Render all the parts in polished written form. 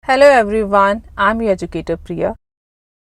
Hello everyone, I am your educator Priya.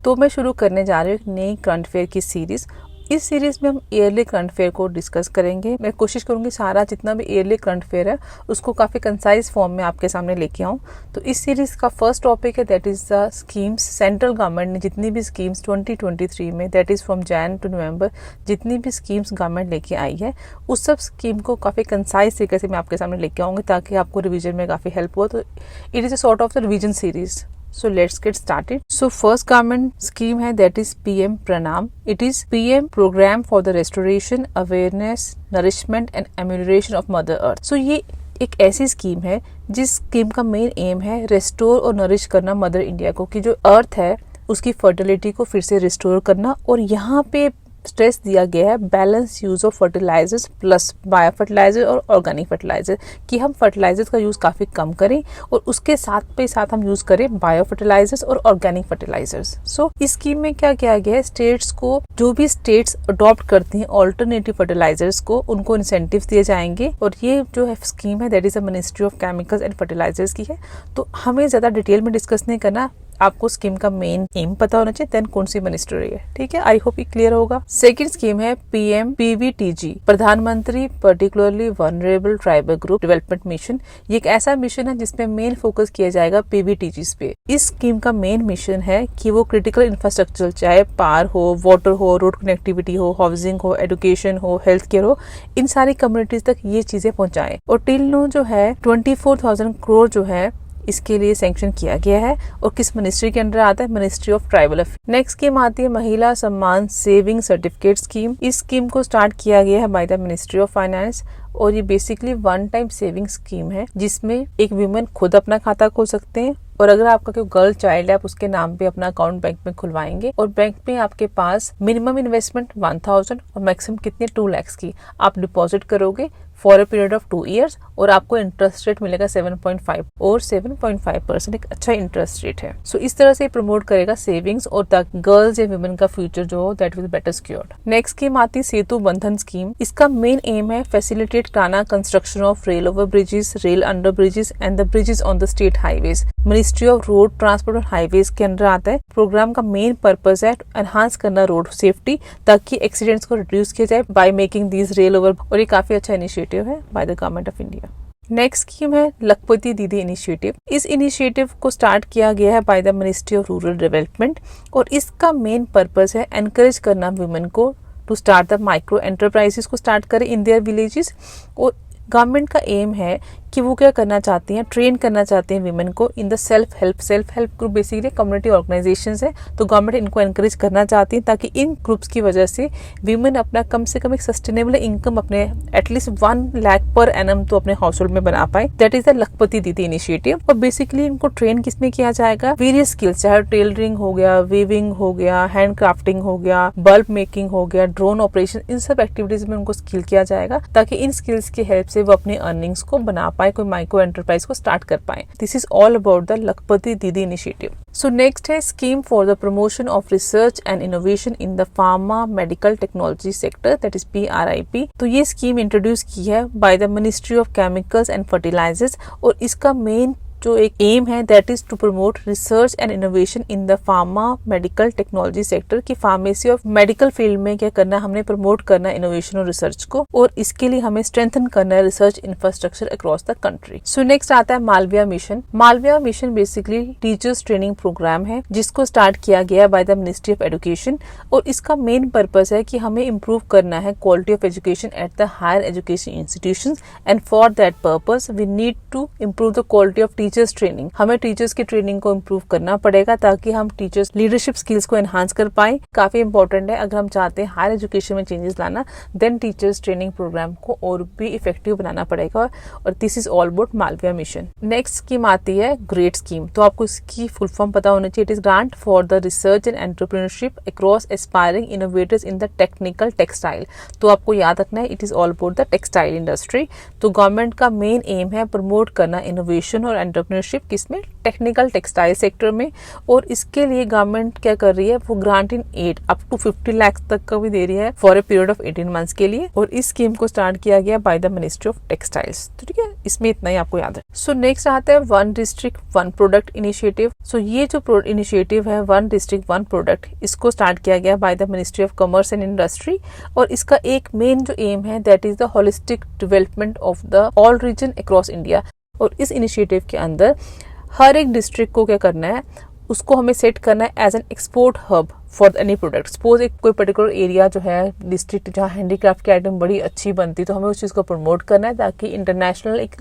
तो मैं शुरू करने जा रही हूँ एक नई करंट अफेयर की सीरीज़। इस सीरीज़ में हम ईयरली करंट अफेयर को डिस्कस करेंगे। मैं कोशिश करूँगी सारा जितना भी ईयरली करंट अफेयर है उसको काफ़ी कंसाइज फॉर्म में आपके सामने लेके आऊँ। तो इस सीरीज़ का फर्स्ट टॉपिक है that is the schemes. Central government ने जितनी भी स्कीम्स 2023 में that is from Jan to November जितनी भी स्कीम्स गवर्नमेंट लेके आई है उस सब स्कीम को काफ़ी कंसाइज तरीके से मैं आपके सामने लेके आऊँगी ताकि आपको रिविजन में काफ़ी हेल्प हो। तो it is a sort of the revision series. So let's get started. So first government scheme है that is PM Pranam. It is PM program for the restoration, awareness, nourishment and amelioration of Mother Earth. So ये एक ऐसी scheme है जिस scheme का main aim है restore और nourish करना मदर इंडिया को, कि जो अर्थ है उसकी फर्टिलिटी को फिर से रिस्टोर करना। और यहाँ पे स्ट्रेस दिया गया है balance use of fertilisers plus bio fertiliser और ऑर्गेनिक फर्टिलाइजर, कि हम फर्टिलाइजर्स का यूज काफी कम करें और उसके साथ हम यूज करें बायो फर्टिलाइजर्स और ऑर्गेनिक फर्टिलाइजर्स। सो इस स्कीम में क्या किया गया है, स्टेट्स को जो भी स्टेट्स अडॉप्ट करती हैं ऑल्टरनेटिव फर्टिलाइजर्स को उनको इंसेंटिव्स दिए जाएंगे। और ये जो है स्कीम है that is the ministry of chemicals and fertilisers की है। तो हमें ज्यादा डिटेल में डिस्कस नहीं करना, आपको स्कीम का मेन एम पता होना चाहिए, देन कौन सी मिनिस्ट्री है। ठीक है, आई होप ये क्लियर होगा। सेकंड स्कीम है पीएम पीवीटीजी, प्रधानमंत्री particularly vulnerable tribal group development mission. ये एक ऐसा मिशन है जिसमें मेन फोकस किया जाएगा पीवीटीजीज पे। इस स्कीम का मेन मिशन है कि वो क्रिटिकल इंफ्रास्ट्रक्चर चाहे पावर हो, वाटर हो, रोड कनेक्टिविटी हो, हाउसिंग हो, एजुकेशन हो, हेल्थ केयर हो, इन सारी कम्युनिटीज तक ये चीजें पहुंचाएं। और टिल नो जो है 24,000 करोड़ जो है इसके लिए सैंक्शन किया गया है। और किस मिनिस्ट्री के अंडर आता है, ministry of tribal affairs. Next scheme आती है महिला सम्मान सेविंग सर्टिफिकेट स्कीम। इस स्कीम को स्टार्ट किया गया है by the ministry of finance और ये basically one time saving scheme है जिसमें एक वीमेन खुद अपना खाता खोल सकते हैं और अगर आपका कोई गर्ल चाइल्ड है आप उसके नाम पे अपना अकाउंट बैंक में खुलवाएंगे और बैंक में आपके पास मिनिमम इन्वेस्टमेंट 1000 और मैक्सिमम कितने 2 लाख की आप डिपॉजिट करोगे for a period of 2 years और आपको इंटरेस्ट रेट मिलेगा 7.5 और 7.5% एक अच्छा इंटरेस्ट रेट है। सो इस तरह से प्रमोट करेगा सेविंग्स और ताकि गर्ल्स या वुमेन का फ्यूचर जो हो that will better secured. Next scheme आती है सेतु बंधन स्कीम। इसका मेन एम है फैसिलिटेट कराना construction of rail over bridges, rail under bridges and the bridges on the state highways. Ministry of road transport और हाईवेज के अंडर आता है। प्रोग्राम का मेन पर्पज है एनहांस करना रोड सेफ्टी ताकि एक्सीडेंट्स को रिड्यूस किया जाए by making these rail over, और ये काफी अच्छा इनिशिएटिव है by the government of India. Next scheme है लखपति दीदी इनिशिएटिव। इस इनिशिएटिव को स्टार्ट किया गया है by the ministry of rural development और इसका मेन पर्पस है एनकरेज करना वुमेन को to start the micro enterprises को स्टार्ट करें इन देयर विलेजेस। और गवर्नमेंट का एम है कि वो क्या करना चाहती हैं, ट्रेन करना चाहते हैं विमेन को in the self help group. Basically community organisations है तो गवर्नमेंट इनको एनकरेज करना चाहती है ताकि इन ग्रुप्स की वजह से विमेन अपना कम से कम एक सस्टेनेबल इनकम अपने एटलीस्ट 1 लाख पर एनम तो अपने हाउस होल्ड में बना पाए। That is the Lakhpati Didi initiative. और बेसिकली इनको ट्रेन किसमें किया जाएगा, वेरियस स्किल्स, चाहे टेलरिंग हो गया, वीविंग हो गया, हैंड क्राफ्टिंग हो गया, बल्ब मेकिंग हो गया, ड्रोन ऑपरेशन, इन सब एक्टिविटीज में उनको स्किल किया जाएगा ताकि इन स्किल्स की हेल्प से वो अपनी अर्निंग्स को बना पाए, कोई माइक्रो एंटरप्राइज को स्टार्ट कर पाए। This is all about the Lakhpati Didi initiative. So next है scheme for the promotion of research and innovation in the pharma medical technology sector that is PRIP। तो ये स्कीम इंट्रोड्यूस की है by the ministry of chemicals and fertilisers और इसका main जो एक aim है that is to promote research and innovation in the pharma medical technology sector की फार्मेसी और मेडिकल फील्ड में क्या करना, हमने प्रमोट करना इनोवेशन और रिसर्च को और इसके लिए हमें स्ट्रेंथन करना है research infrastructure across the country. So next आता है Malviya mission. Malviya mission basically teachers training programme है जिसको स्टार्ट किया गया by the ministry of education और इसका मेन पर्पज है कि हमें इम्प्रूव करना है quality of education at the higher education institutions and for that purpose we need to improve the quality of teachers training. हमें टीचर्स की ट्रेनिंग को इम्प्रूव करना पड़ेगा ताकि हम टीचर्स लीडरशिप स्किल्स को एनहांस कर पाए। काफी इंपॉर्टेंट है अगर हम चाहते हैं हायर एजुकेशन में चेंजेस लाना, देन टीचर्स ट्रेनिंग प्रोग्राम को और भी इफेक्टिव बनाना पड़ेगा और this is all about Malviya mission. Next scheme आती है ग्रेट स्कीम। तो आपको इसकी फुल फॉर्म पता होना चाहिए। It is grant for the research and entrepreneurship across aspiring innovators in the technical textile. तो आपको याद रखना है it is all about the textile industry. तो गवर्नमेंट का मेन एम है प्रमोट करना इनोवेशन और एंटरप्रेन्योरशिप किसमें, टेक्निकल टेक्सटाइल सेक्टर में। और इसके लिए गवर्नमेंट क्या कर रही है, वो grant in aid up to 50 lakh तक का भी दे रही है for a period of 18 months के लिए। और इस स्कीम को स्टार्ट किया गया by the ministry of textiles. तो ठीक है, इसमें इतना ही आपको याद है। सो नेक्स्ट आता है one district one product initiative. So ये जो इनिशिएटिव है वन डिस्ट्रिक्ट वन प्रोडक्ट, इसको स्टार्ट किया गया by the ministry of commerce and industry. और इसका एक मेन जो एम है that is the holistic development of the all region across India. और इस इनिशिएटिव के अंदर हर एक डिस्ट्रिक्ट को क्या करना है, उसको हमें सेट करना है as an export hub for any product. Suppose एक कोई पर्टिकुलर एरिया जो है डिस्ट्रिक्ट जहाँ हैंडीक्राफ्ट की आइटम बड़ी अच्छी बनती, तो हमें उस चीज़ को प्रमोट करना है ताकि इंटरनेशनल एक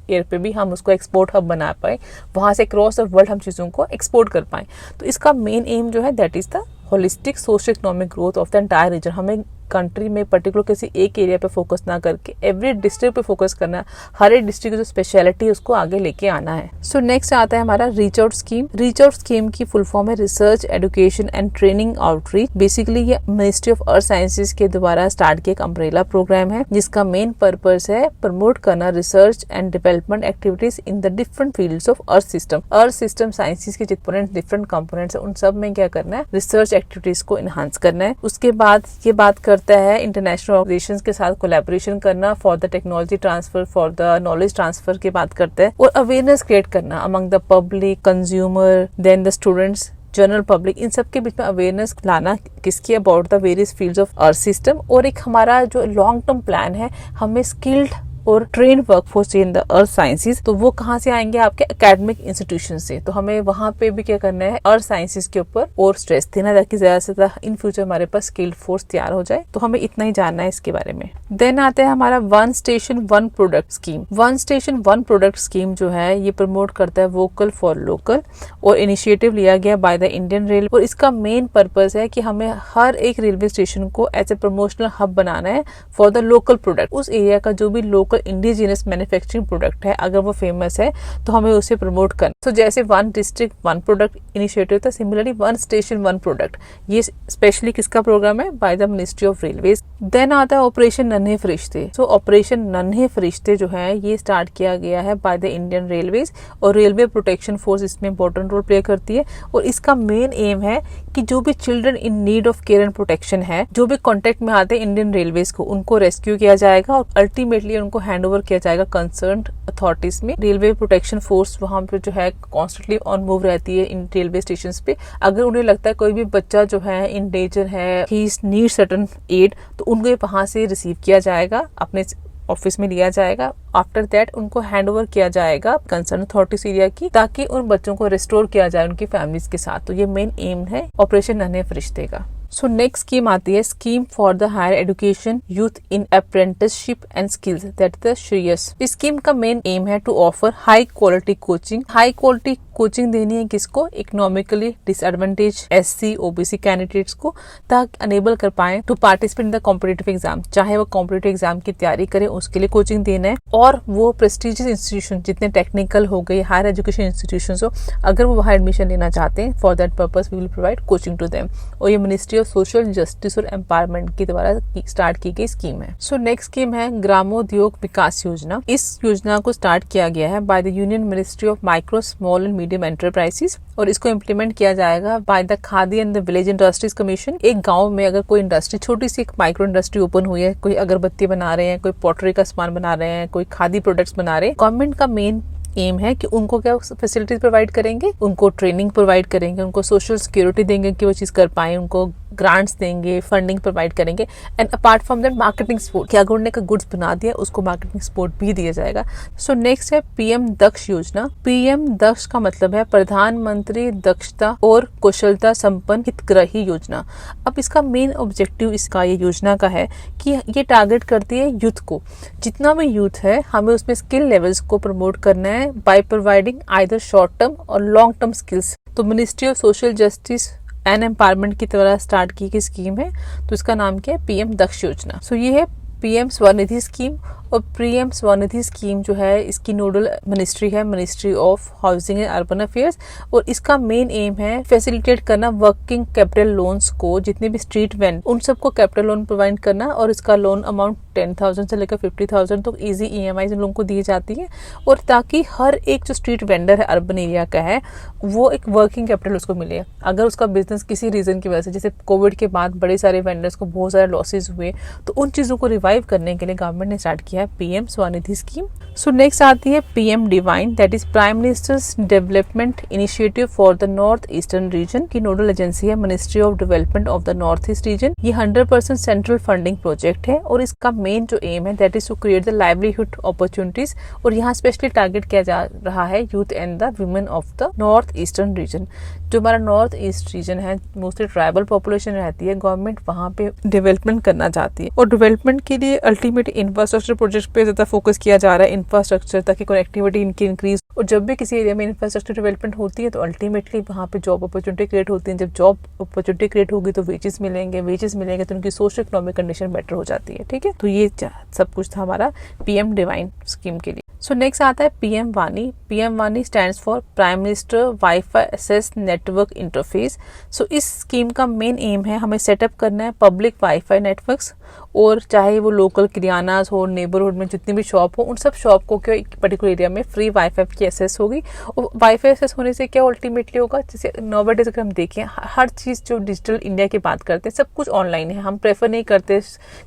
एयर पे भी हम उसको एक्सपोर्ट हब बना पाए, वहाँ से अक्रॉस द वर्ल्ड हम चीज़ों को एक्सपोर्ट कर पाएँ। तो इसका मेन एम जो है that is the holistic social economic growth of the entire reason. हमें कंट्री में पर्टिकुलर किसी एक एरिया पे फोकस ना करके एवरी डिस्ट्रिक्ट पे फोकस करना है, हर एक डिस्ट्रिक्ट की जो स्पेशलिटी है उसको आगे लेके आना है। सो नेक्स्ट आता है हमारा reach out scheme. Reach out scheme की फुल फॉर्म है research education and training outreach. Basically ये मिनिस्ट्री ऑफ अर्थ साइंसेज के द्वारा स्टार्ट किया एक अम्ब्रेला प्रोग्राम है, जिसका मेन पर्पस है प्रमोट करना research and development activities in the different fields of earth system. Earth system sciences के जितने डिफरेंट कंपोनेंट्स है उन सब में क्या करना है, रिसर्च एक्टिविटीज को इनहांस करना है। उसके बाद ये बात करता है इंटरनेशनल ऑर्गेनाइजेशंस के साथ कोलैबोरेशन करना for the technology transfer, for the knowledge transfer की बात करता है। और अवेयरनेस क्रिएट करना among the public, consumer, then the students, general public, इन सब के बीच में अवेयरनेस लाना किसकी, about the various fields of earth system. और एक हमारा जो लॉन्ग टर्म प्लान है, हमें स्किल्ड और train workforce in the earth sciences, तो वो कहाँ से आएंगे, आपके एकेडमिक इंस्टीट्यूशन से। तो हमें वहाँ पे भी क्या करना है, अर्थ साइंसेज के ऊपर और स्ट्रेस देना ताकि ज्यादा से ज्यादा इन फ्यूचर हमारे पास स्किल्ड फोर्स तैयार हो जाए। तो हमें इतना ही जानना है इसके बारे में। देन आता है हमारा one station one product scheme. One station one product scheme जो है ये प्रमोट करता है वोकल फॉर लोकल, और इनिशिएटिव लिया गया बाय द इंडियन रेल। और इसका मेन पर्पस है कि हमें हर एक रेलवे स्टेशन को एज ए प्रमोशनल हब बनाना है फॉर द लोकल प्रोडक्ट। उस एरिया का जो भी लोकल इंडिजिनस मैन्युफैक्चरिंग प्रोडक्ट है, अगर वो फेमस है तो हमें उसे प्रमोट करना। तो जैसे one district one product initiative था, similarly one station one product, ये स्पेशली किसका प्रोग्राम है, by the ministry of railways. Then आता है ऑपरेशन नन्हे फरिश्ते। तो ऑपरेशन नन्हे फरिश्ते जो है ये स्टार्ट किया गया है बाय द इंडियन रेलवेज, और रेलवे प्रोटेक्शन फोर्स इसमें इंपॉर्टेंट रोल प्ले करती है। और इसका मेन एम है कि जो भी children in need of care and protection है, जो भी कॉन्टेक्ट में आते हैं इंडियन रेलवेज को, उनको रेस्क्यू किया जाएगा और अल्टीमेटली उनको हैंड ओवर किया जाएगा कंसर्न अथॉरिटीज में। रेलवे प्रोटेक्शन फोर्स वहां पे जो है कॉन्स्टेंटली ऑन मूव रहती है इन रेलवे स्टेशन पे। अगर उन्हें लगता है कोई भी बच्चा जो है इन डेंजर है, ही नीड सर्टेन एड, तो उनको वहां से रिसीव किया जाएगा, अपने ऑफिस में लिया जाएगा। आफ्टर दैट उनको हैंड ओवर किया जाएगा कंसर्न अथॉरिटीज एरिया की, ताकि उन बच्चों को रिस्टोर किया जाए उनकी फैमिलीज के साथ। तो ये मेन एम है ऑपरेशन नन्हे फरिश्ते का। सो नेक्स्ट स्कीम आती है scheme for the higher education youth in apprenticeship and skills, that the Shreyas. इस स्कीम का मेन एम है to offer high quality coaching. High quality coaching देनी है किसको, economically disadvantage SC OBC candidates को, ताकि अनेबल कर पाए to participate in the competitive exam. चाहे वो कॉम्पिटिटिव एग्जाम की तैयारी करें, उसके लिए कोचिंग देना है। और वो प्रेस्टिजियस इंस्टीट्यूशन जितने टेक्निकल हो गए, हायर एजुकेशन इंस्टीट्यूशन हो, अगर वो वहाँ एडमिशन लेना चाहते हैं, for that purpose we will provide coaching to them. और ये मिनिस्ट्री ऑफ सोशल जस्टिस और एम्पावरमेंट के द्वारा स्टार्ट की गई स्कीम है। सो नेक्स्ट स्कीम है ग्रामोद्योग विकास योजना। इस योजना को स्टार्ट किया गया है by the union ministry of micro small and medium enterprises, और इसको इम्प्लीमेंट किया जाएगा by the khadi and the village industries commission. एक गांव में अगर कोई इंडस्ट्री, छोटी सी एक माइक्रो इंडस्ट्री ओपन हुई है, कोई अगरबत्ती बना रहे हैं, कोई पॉटरी का सामान बना रहे हैं, कोई खादी प्रोडक्ट्स बना रहे हैं, गवर्नमेंट का मेन एम है कि उनको क्या फैसिलिटीज प्रोवाइड करेंगे, उनको ट्रेनिंग प्रोवाइड करेंगे, उनको सोशल सिक्योरिटी देंगे कि वो चीज कर पाए, उनको ग्रांट्स देंगे, फंडिंग प्रोवाइड करेंगे, and apart from that marketing support, कि अगर उन्होंने का गुड्स बना दिया उसको मार्केटिंग सपोर्ट भी दिया जाएगा। सो नेक्स्ट है PM दक्ष योजना। PM दक्ष का मतलब है प्रधानमंत्री दक्षता और कुशलता संपन्न हितग्राही योजना। अब इसका मेन ऑब्जेक्टिव इसका ये योजना का है कि ये टारगेट करती है यूथ को। जितना भी यूथ है हमें उसमें स्किल लेवल्स को प्रमोट करना है by providing either short term और लॉन्ग टर्म स्किल्स। तो ministry of social justice and empowerment की तरह स्टार्ट की गई स्कीम है, तो इसका नाम क्या है, PM दक्ष योजना। सो ये है PM स्वनिधि स्कीम, और पीएम स्वनिधि स्कीम जो है इसकी नोडल मिनिस्ट्री है ministry of housing and urban affairs, और इसका मेन एम है फैसिलिटेट करना वर्किंग कैपिटल लोन्स को, जितने भी स्ट्रीट वेंड उन सबको कैपिटल लोन प्रोवाइड करना, और इसका लोन अमाउंट 10,000 से लेकर 50,000 तक इजी EMI उन लोगों को दी जाती है, और ताकि हर एक जो स्ट्रीट वेंडर है अर्बन एरिया का है वो एक वर्किंग कैपिटल उसको मिले। अगर उसका बिजनेस किसी रीजन की वजह से, जैसे कोविड के बाद बड़े सारे वेंडर्स को बहुत सारे लॉसेज हुए, तो उन चीज़ों को रिवाइव करने के लिए गवर्नमेंट ने स्टार्ट किया है PM Svanidhi scheme. So next आती है PM divine, that is prime ministers development initiative for the north eastern reason की नोडल एजेंसी है ministry of development of the north east reason. ये 100% सेंट्रल फंडिंग प्रोजेक्ट है, और इसका मेन जो aim है that is to create the livelihood opportunities, और यहाँ स्पेशली टारगेट किया जा रहा है youth and the women of the north eastern region. जो हमारा नॉर्थ ईस्ट रीजन है मोस्टली ट्राइबल पॉपुलेशन रहती है, गवर्नमेंट वहाँ पे डेवलपमेंट करना चाहती है, और डेवलपमेंट के लिए अल्टीमेट इंफ्रास्ट्रक्चर प्रोजेक्ट पे ज्यादा फोकस किया जा रहा है, इंफ्रास्ट्रक्चर ताकि कनेक्टिविटी इनकी इंक्रीज। और जब भी किसी एरिया में इंफ्रास्ट्रक्चर डेवलपमेंट होती है तो अल्टीमेटली वहाँ पे जॉब अपॉर्चुनिटी क्रिएट होती है। जब जॉब अपॉर्चुनिटी क्रिएट होगी तो वेजेस मिलेंगे तो उनकी सोशल इकोनॉमिक कंडीशन बेटर हो जाती है। ठीक है, तो ये सब कुछ था हमारा पीएम डिवाइन स्कीम के लिए। सो नेक्स्ट आता है पीएम वानी। पीएम वानी stands for prime minister wifi access network interface. So इस स्कीम का मेन एम है हमें सेटअप करना है पब्लिक वाईफाई नेटवर्क्स, और चाहे वो लोकल किरानास हो, नेबरहुड में जितनी भी शॉप हो, उन सब शॉप को क्या एक पर्टिकुलर एरिया में फ्री वाईफाई की एक्सेस होगी। और वाईफाई एक्सेस होने से क्या अल्टीमेटली होगा, जैसे नॉवेडेज अगर हम देखें हर चीज़ जो डिजिटल इंडिया की बात करते हैं सब कुछ ऑनलाइन है। हम प्रेफर नहीं करते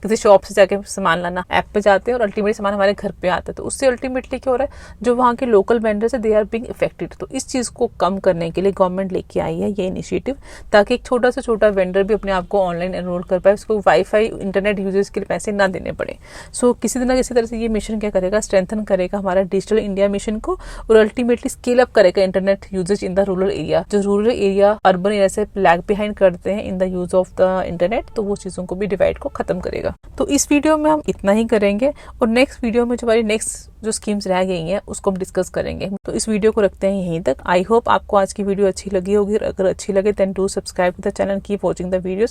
किसी शॉप से जाके सामान लाना, ऐप पे जाते हैं और अल्टीमेटली सामान हमारे घर पे आता है। तो उससे अल्टीमेटली क्या हो रहा है, जो वहाँ के लोकल वेंडर्स है दे आर बीइंग इफेक्टेड। तो इस चीज़ को कम करने के लिए गवर्नमेंट लेके आई है ये इनिशिएटिव, ताकि एक छोटा से छोटा वेंडर भी अपने आप को ऑनलाइन एनरोल कर पाए, उसको वाईफाई इंटरनेट यूजेस के लिए पैसे ना देने पड़े। सो किसी तरह से ये मिशन क्या करेगा, स्ट्रेंथन करेगा हमारा डिजिटल इंडिया मिशन को, और अल्टीमेटली स्केल अप करेगा internet usage in the rural area. जो रूरल एरिया अर्बन एरिया से लैग बिहाइंड करते हैं in the use of the internet, तो वो चीज़ों को भी डिवाइड को खत्म करेगा। तो इस वीडियो में हम इतना ही करेंगे, और नेक्स्ट वीडियो में जो हमारी नेक्स्ट जो स्कीम्स रह गई हैं उसको हम डिस्कस करेंगे। तो इस वीडियो को रखते हैं यहीं तक। आई होप आपको आज की वीडियो अच्छी लगी होगी। अगर अच्छी लगे then do subscribe to the channel, keep watching the videos.